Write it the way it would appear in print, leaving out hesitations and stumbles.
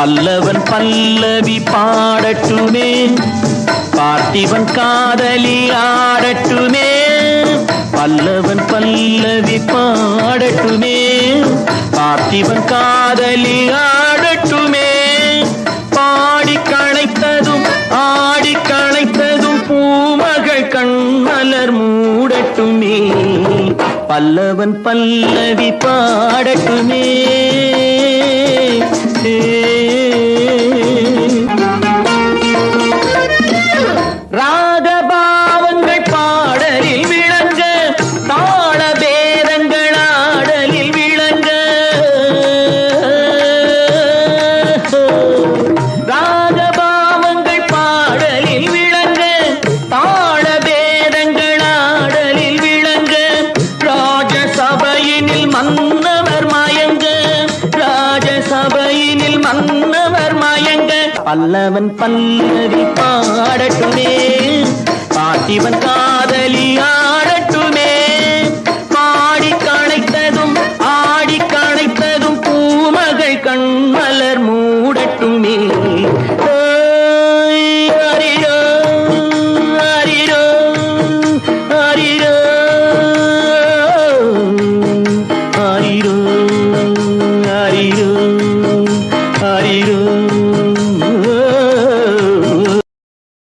பல்லவன் பல்லவி பாடட்டுமே, பார்த்திபன் காதலி ஆடட்டுமே. பல்லவன் பல்லவி பாடட்டுமே, பார்த்திபன் காதலி ஆடட்டுமே. பாடி களைத்ததும் ஆடி களைத்ததும் பூமகள் கண்மலர் மூடட்டுமே. பல்லவன் பல்லவி பாடட்டுமே. ராகபாவங்கள் பாடலில் விளங்க, தாள பேதங்கள் ஆடலில் விளங்க. ராகபாவங்கள் பாடலில் விளங்க, தாள பேதங்கள் ஆடலில் விளங்க. ராஜசபையினில் மன்னவர் மயங்க, ராஜசபையினில் மன்னவர் மயங்க. பல்லவன் பல்லவி பாடட்டுமே, பார்த்திபன் காதலி